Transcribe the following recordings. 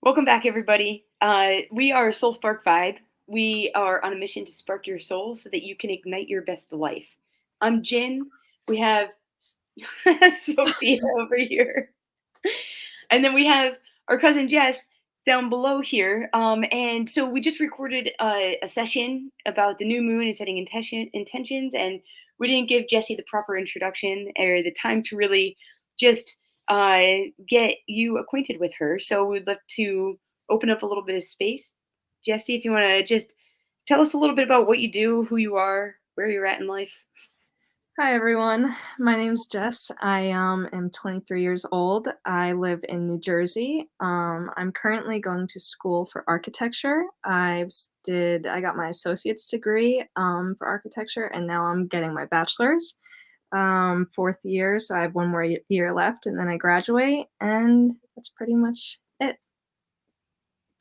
Welcome back, everybody. We are Soul Spark Vibe. We are on a mission to spark your soul so that you can ignite your best life. I'm Jin. We have Sophia over here. And then we have our cousin Jess down below here. And so we just recorded a session about the new moon and setting intentions. And we didn't give Jessie the proper introduction or the time to really just get you acquainted with her. So we'd love to open up a little bit of space. Jessie, if you want to just tell us a little bit about what you do, who you are, where you're at in life. Hi everyone, my name's Jess. I am 23 years old. I live in New Jersey. I'm currently going to school for architecture. I got my associate's degree for architecture, and now I'm getting my bachelor's, fourth year. So I have one more year left, and then I graduate, and that's pretty much it.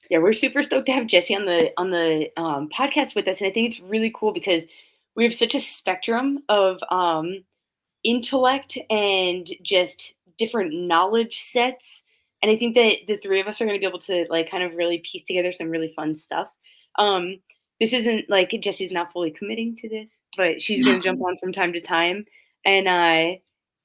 Yeah, we're super stoked to have Jessie on the podcast with us, and I think it's really cool because we have such a spectrum of intellect and just different knowledge sets, and I think that the three of us are going to be able to like kind of really piece together some really fun stuff. Um, this isn't like Jessie's not fully committing to this, but she's going to jump on from time to time, and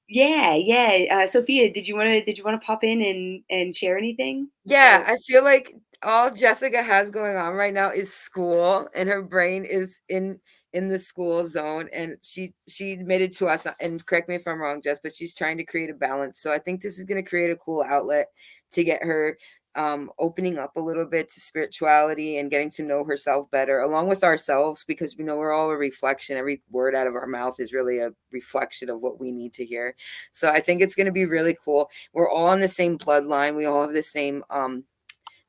yeah. Sophia, did you want to pop in and share anything? Yeah, I feel like all Jessica has going on right now is school, and her brain is in the school zone, and she admitted to us, and correct me if I'm wrong, Jess, but she's trying to create a balance. So I think this is going to create a cool outlet to get her opening up a little bit to spirituality and getting to know herself better along with ourselves, because we know we're all a reflection. Every word out of our mouth is really a reflection of what we need to hear. So I think it's going to be really cool. We're all in the same bloodline. We all have the same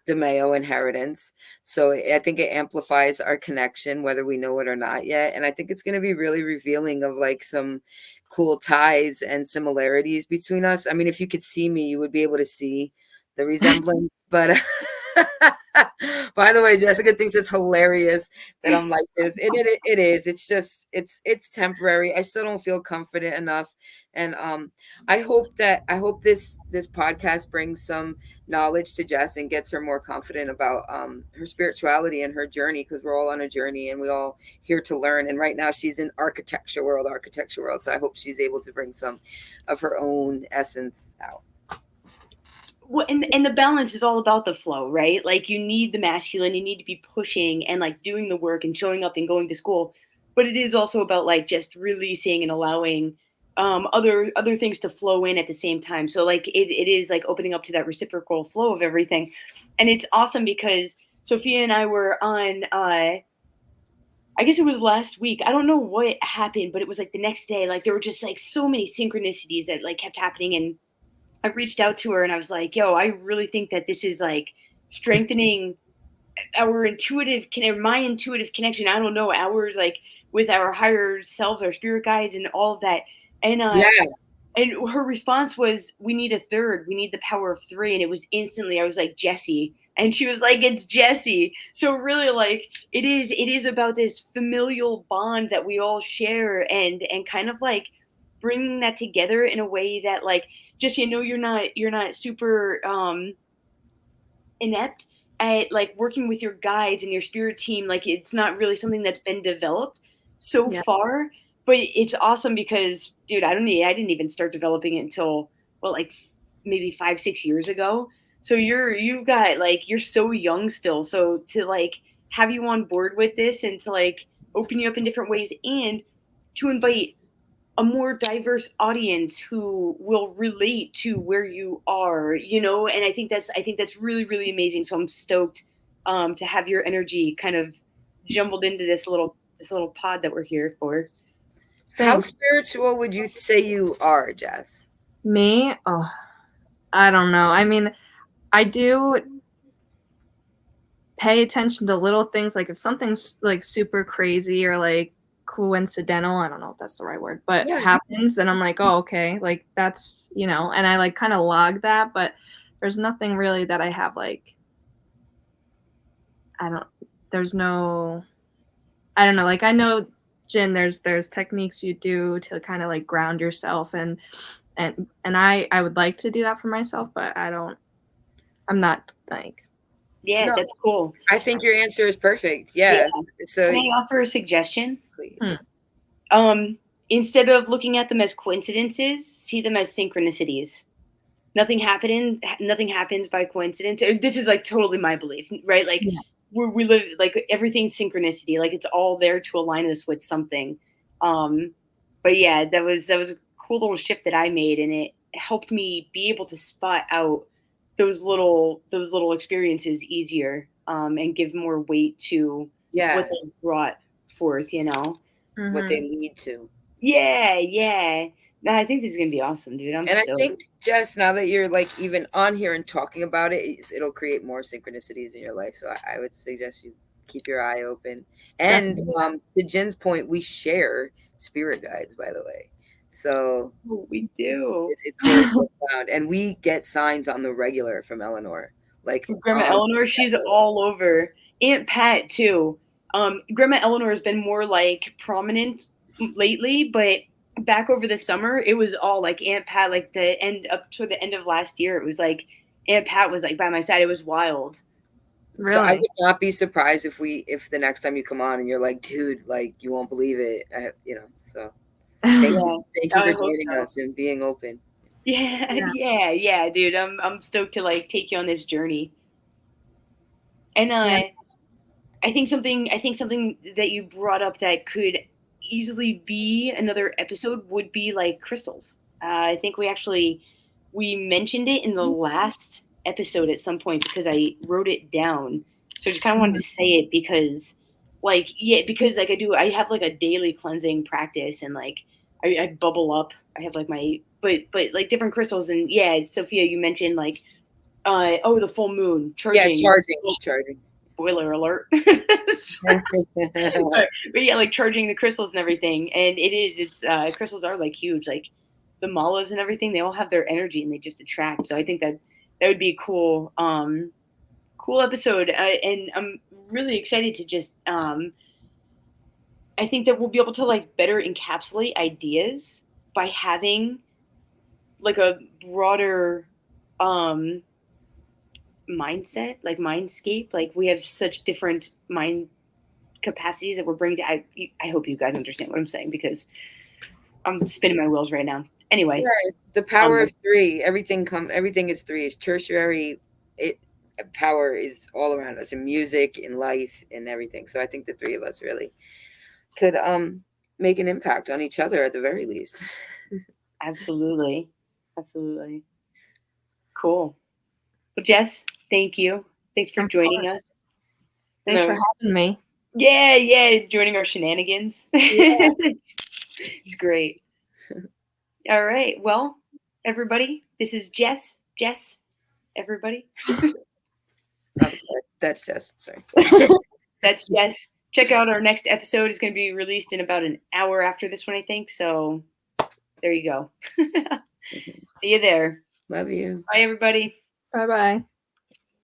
the Mayo inheritance. So I think it amplifies our connection, whether we know it or not yet. And I think it's going to be really revealing of like some cool ties and similarities between us. I mean, if you could see me, you would be able to see the resemblance. But by the way, Jessica thinks it's hilarious that I'm like this. It is. It's just it's temporary. I still don't feel confident enough. And I hope this podcast brings some knowledge to Jess and gets her more confident about her spirituality and her journey, because we're all on a journey and we all here to learn. And right now she's in architecture world. So I hope she's able to bring some of her own essence out. Well, and the balance is all about the flow, right? Like you need the masculine, you need to be pushing and like doing the work and showing up and going to school, but it is also about like just releasing and allowing other things to flow in at the same time. So like it is like opening up to that reciprocal flow of everything, and it's awesome because Sophia and I were on. I guess it was last week. I don't know what happened, but it was like the next day. Like there were just like so many synchronicities that like kept happening, and I reached out to her and I was like, yo, I really think that this is like strengthening our my intuitive connection. I don't know, ours like with our higher selves, our spirit guides and all of that. And Yeah. and her response was, we need a third. We need the power of three. And it was instantly, I was like, Jessie. And she was like, it's Jessie. So really like it is about this familial bond that we all share, and kind of like bringing that together in a way that like just you're not super inept at like working with your guides and your spirit team. Like it's not really something that's been developed so Yeah. far, but it's awesome because dude, I didn't even start developing it until well like maybe 5-6 years ago. So you've got like you're so young still, so to like have you on board with this and to like open you up in different ways and to invite a more diverse audience who will relate to where you are, and I think that's really really amazing. So I'm stoked to have your energy kind of jumbled into this little pod that we're here for. How Thanks. spiritual would you say you are, Jess? Me? Oh, I don't know. I mean, I do pay attention to little things, like if something's like super crazy or like coincidental, I don't know if that's the right word, but Yeah. happens, then I'm like, oh, okay, like that's, and I like kind of log that, but there's nothing really that I have like, I don't, there's no, I don't know, like I know, Jin, there's techniques you do to kind of like ground yourself, and I would like to do that for myself, but I'm not like Yeah, No, that's cool. I think your answer is perfect. Yeah. Yes. So Can I offer a suggestion? please. Instead of looking at them as coincidences, see them as synchronicities. Nothing happens by coincidence. This is like totally my belief, right? Like Yeah. we live like everything's synchronicity. Like it's all there to align us with something. But yeah, that was a cool little shift that I made, and it helped me be able to spot out those little experiences easier, and give more weight to Yeah. what they brought forth. What they Mhm. lead to. Yeah, yeah. No, I think this is gonna be awesome, dude. I'm And I stoked. think, Jess, now that you're like even on here and talking about it, it'll create more synchronicities in your life. So I would suggest you keep your eye open. And Definitely. to Jen's point, we share spirit guides, by the way. So Oh, we do. it's really profound. And we get signs on the regular from Eleanor. Like Grandma Eleanor, she's all over. Aunt Pat too. Grandma Eleanor has been more like prominent lately, but back over the summer, it was all like Aunt Pat. Like the end up to the end of last year, it was like Aunt Pat was like by my side. It was wild. So I Really? would not be surprised if the next time you come on and you're like, dude, like you won't believe it. So thank Yeah, you. Thank you I for hope joining so. us and being open. Yeah, Yeah. yeah, dude. I'm stoked to like take you on this journey. And Yeah. I think something that you brought up that could easily be another episode would be like crystals. I think we mentioned it in the last episode at some point because I wrote it down. So I just kind of wanted Mhm. to say it because, because like I have like a daily cleansing practice, and like I bubble up. I have like but like different crystals, and yeah, Sophia, you mentioned like the full moon Yeah, charging. charging. Spoiler alert. Sorry. But yeah, like charging the crystals and everything. And it's crystals are like huge. Like the malas and everything, they all have their energy and they just attract. So I think that would be a cool episode. And I'm really excited to just I think that we'll be able to like better encapsulate ideas by having like a broader um mindset, like mindscape. Like we have such different mind capacities that we're bringing to. I hope you guys understand what I'm saying because I'm spinning my wheels right now. Anyway, Yeah, the power of three. Everything is three. It's tertiary. It Power is all around us in music, in life, in everything. So I think the three of us really could make an impact on each other at the very least. absolutely, absolutely, cool. Well, Jess, thank you. Thanks for Of joining course. us. Thanks for No, having me. yeah, joining our shenanigans. Yeah. It's great. All right, well, everybody, this is Jess. Jess, everybody. That's just sorry. That's Jess. Check out our next episode. It's going to be released in about an hour after this one, I think. So there you go. See you there. Love you. Bye, everybody. Bye bye.